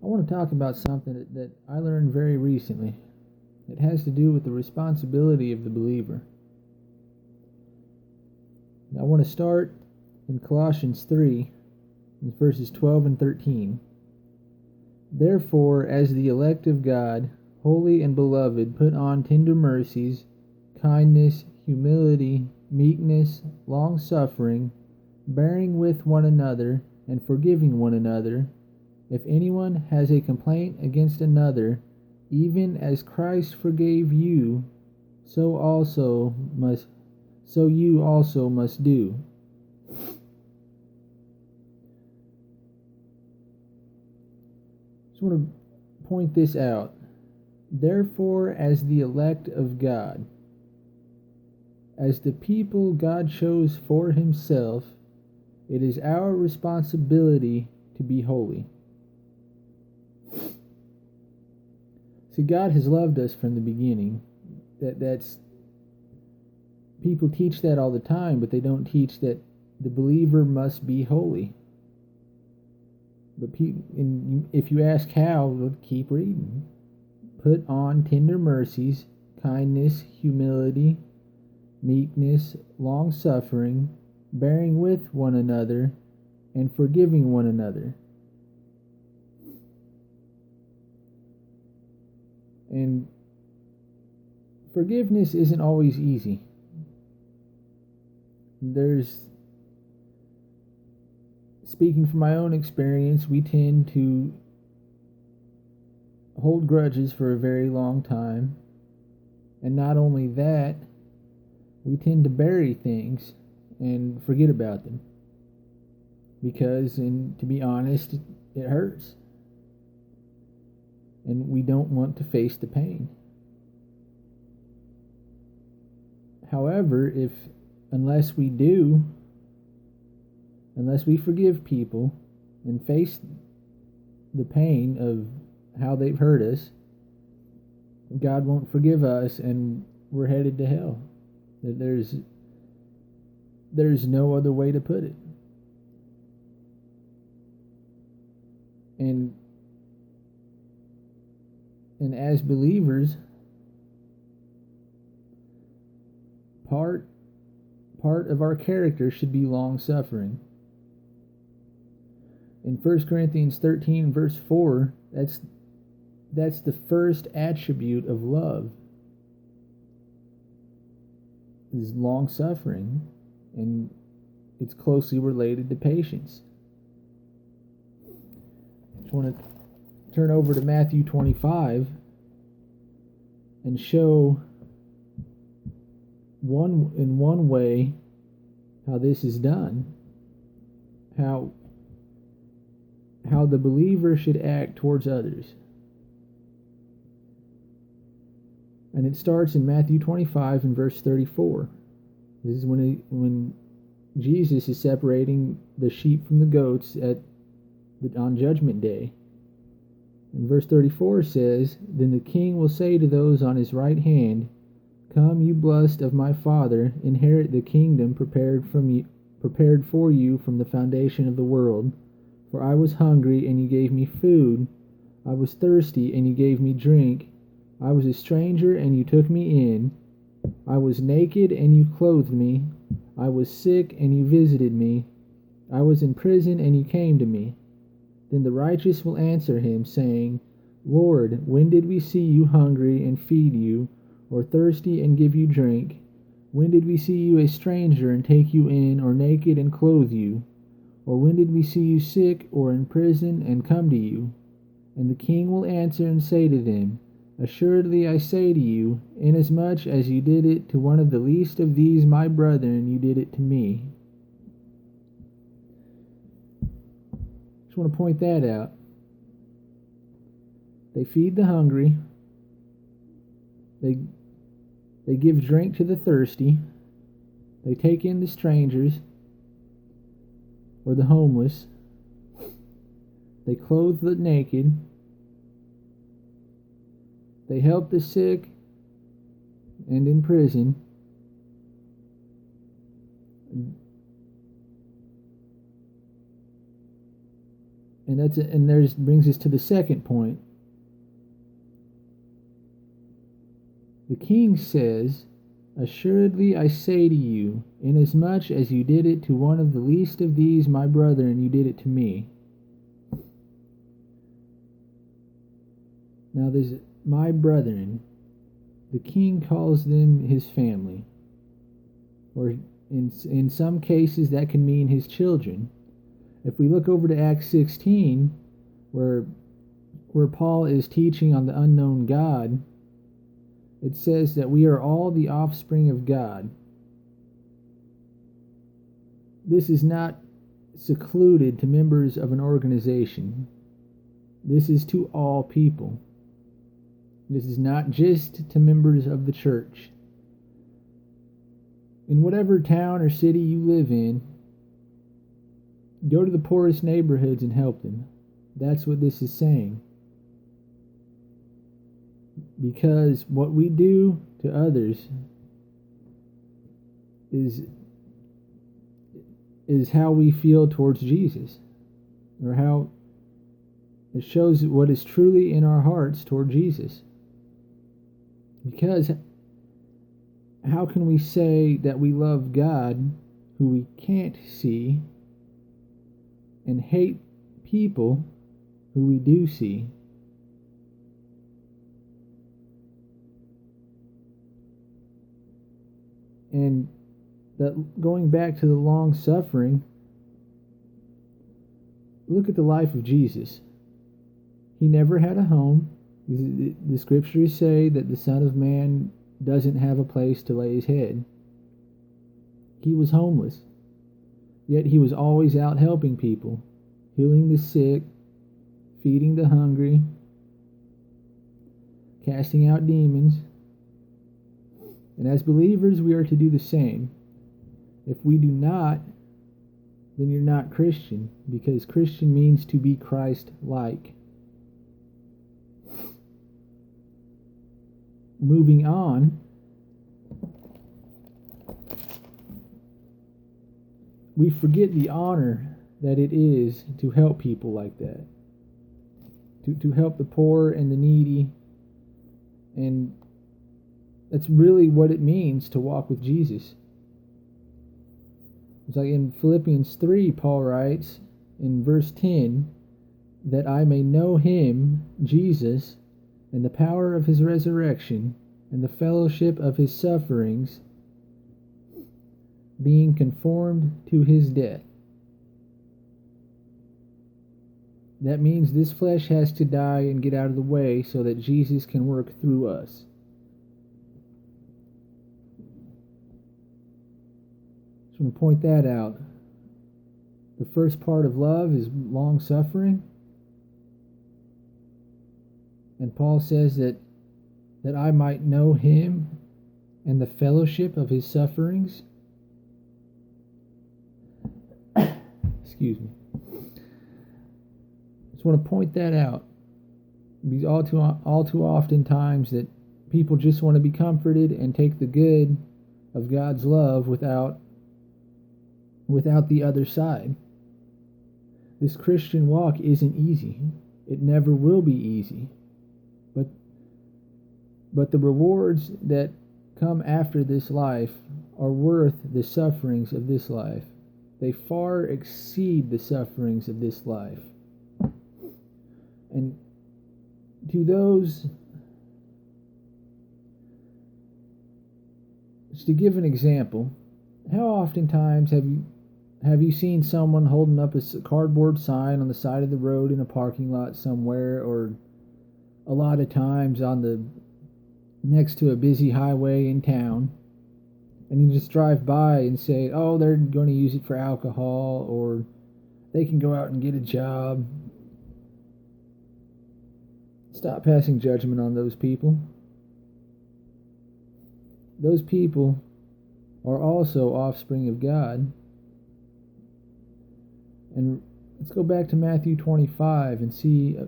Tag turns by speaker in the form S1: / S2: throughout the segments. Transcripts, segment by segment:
S1: I want to talk about something that I learned very recently. It has to do with the responsibility of the believer. I want to start in Colossians 3, verses 12 and 13. Therefore, as the elect of God, holy and beloved, put on tender mercies, kindness, humility, meekness, longsuffering, bearing with one another, and forgiving one another. If anyone has a complaint against another, even as Christ forgave you, so you also must do. Just want to point this out. Therefore, as the elect of God, as the people God chose for himself, it is our responsibility to be holy. See, God has loved us from the beginning. That's people teach that all the time, but they don't teach that the believer must be holy. But if you ask how, we'll keep reading. Put on tender mercies, kindness, humility, meekness, longsuffering, bearing with one another, and forgiving one another. And forgiveness isn't always easy. Speaking from my own experience, we tend to hold grudges for a very long time. And not only that, we tend to bury things and forget about them. Because, and to be honest, it hurts. And we don't want to face the pain. However, unless we forgive people and face the pain of how they've hurt us, God won't forgive us and we're headed to hell. There's no other way to put it. And as believers, part of our character should be long-suffering. In 1 Corinthians 13, verse 4, that's the first attribute of love, is long-suffering, and it's closely related to patience. I just want to turn over to Matthew 25 and show in one way how this is done, how the believer should act towards others. And it starts in Matthew 25 and verse 34. This is when Jesus is separating the sheep from the goats on Judgment Day. And verse 34 says, Then the king will say to those on his right hand, Come, you blessed of my Father, inherit the kingdom prepared for you from the foundation of the world. For I was hungry, and you gave me food. I was thirsty, and you gave me drink. I was a stranger, and you took me in. I was naked, and you clothed me. I was sick, and you visited me. I was in prison, and you came to me. Then the righteous will answer him, saying, Lord, when did we see you hungry and feed you, or thirsty and give you drink? When did we see you a stranger and take you in, or naked and clothe you? Or when did we see you sick or in prison and come to you? And the king will answer and say to them, Assuredly I say to you, inasmuch as you did it to one of the least of these my brethren, you did it to me. Just want to point that out. They feed the hungry. They give drink to the thirsty. They take in the strangers or the homeless. They clothe the naked. They help the sick and in prison. And there's brings us to the second point. The king says, "Assuredly I say to you, inasmuch as you did it to one of the least of these my brethren, you did it to me." Now there's my brethren. The king calls them his family. Or in some cases that can mean his children. If we look over to Acts 16, where Paul is teaching on the unknown God, it says that we are all the offspring of God. This is not secluded to members of an organization. This is to all people. This is not just to members of the church. In whatever town or city you live in, go to the poorest neighborhoods and help them. That's what this is saying. Because what we do to others is how we feel towards Jesus, or how it shows what is truly in our hearts toward Jesus. Because how can we say that we love God who we can't see and hate people who we do see? And that, going back to the long suffering, look at the life of Jesus. He never had a home. The scriptures say that the Son of Man doesn't have a place to lay his head. He was homeless, yet he was always out helping people, healing the sick, feeding the hungry, casting out demons. And as believers, we are to do the same. If we do not, then you're not Christian, because Christian means to be Christ-like. Moving on, we forget the honor that it is to help people like that, to help the poor and the needy. And that's really what it means to walk with Jesus. It's like in Philippians 3, Paul writes in verse 10, "That I may know him, Jesus, and the power of his resurrection, and the fellowship of his sufferings, being conformed to his death." That means this flesh has to die and get out of the way so that Jesus can work through us. Just want to point that out. The first part of love is long suffering. And Paul says that I might know him and the fellowship of his sufferings. Excuse me. Just want to point that out. Because all too often times that people just want to be comforted and take the good of God's love without the other side. This Christian walk isn't easy. It never will be easy. But the rewards that come after this life are worth the sufferings of this life. They far exceed the sufferings of this life. And to those, just to give an example, how oftentimes have you seen someone holding up a cardboard sign on the side of the road in a parking lot somewhere, or a lot of times next to a busy highway in town, and you just drive by and say, "Oh, they're going to use it for alcohol, or they can go out and get a job." Stop passing judgment on those people. Those people are also offspring of God. And let's go back to Matthew 25 and see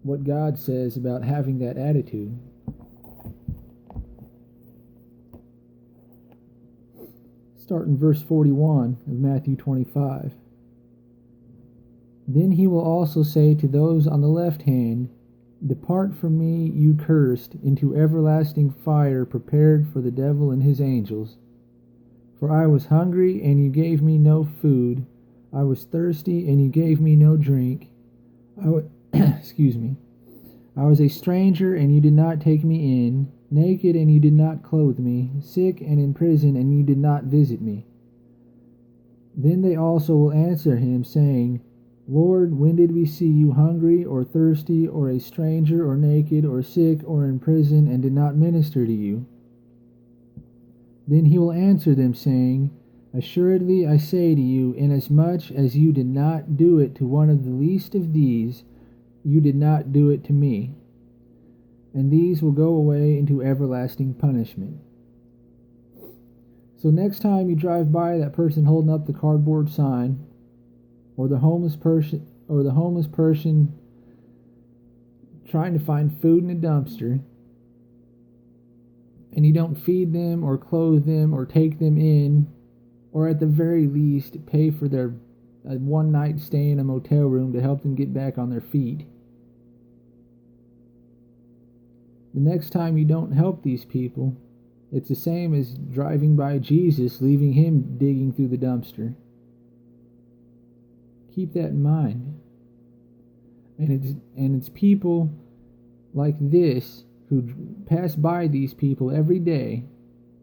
S1: what God says about having that attitude. Start in verse 41 of Matthew 25. Then he will also say to those on the left hand, Depart from me, you cursed, into everlasting fire prepared for the devil and his angels. For I was hungry, and you gave me no food. I was thirsty, and you gave me no drink. Excuse me. I was a stranger, and you did not take me in, naked, and you did not clothe me, sick and in prison, and you did not visit me. Then they also will answer him, saying, Lord, when did we see you hungry, or thirsty, or a stranger, or naked, or sick, or in prison, and did not minister to you? Then he will answer them, saying, Assuredly I say to you, inasmuch as you did not do it to one of the least of these, you did not do it to me. And these will go away into everlasting punishment. So next time you drive by that person holding up the cardboard sign, or the homeless person trying to find food in a dumpster, and you don't feed them or clothe them or take them in, or at the very least pay for their one night stay in a motel room to help them get back on their feet. The next time you don't help these people, it's the same as driving by Jesus, leaving him digging through the dumpster. Keep that in mind. And it's people like this who pass by these people every day,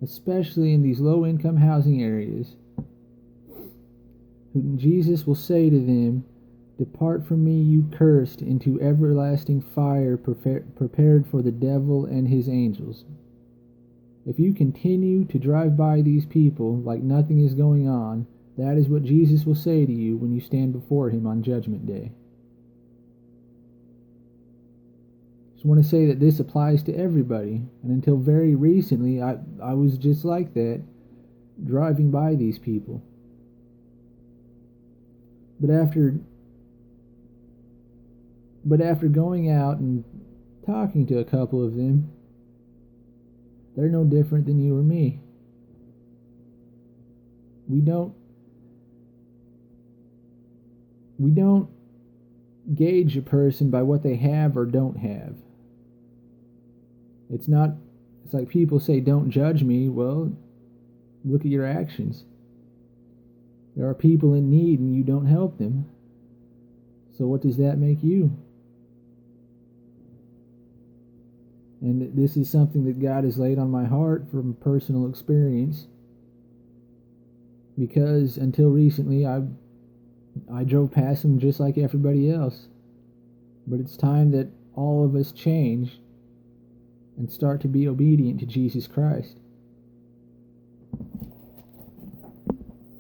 S1: especially in these low-income housing areas, who Jesus will say to them, Depart from me, you cursed, into everlasting fire prepared for the devil and his angels. If you continue to drive by these people like nothing is going on, that is what Jesus will say to you when you stand before him on Judgment Day. I just want to say that this applies to everybody, and until very recently, I was just like that, driving by these people. But after going out and talking to a couple of them, they're no different than you or me. We don't gauge a person by what they have or don't have. It's like people say, don't judge me. Well, look at your actions. There are people in need and you don't help them. So what does that make you? And this is something that God has laid on my heart from personal experience. Because until recently, I drove past them just like everybody else. But it's time that all of us change and start to be obedient to Jesus Christ.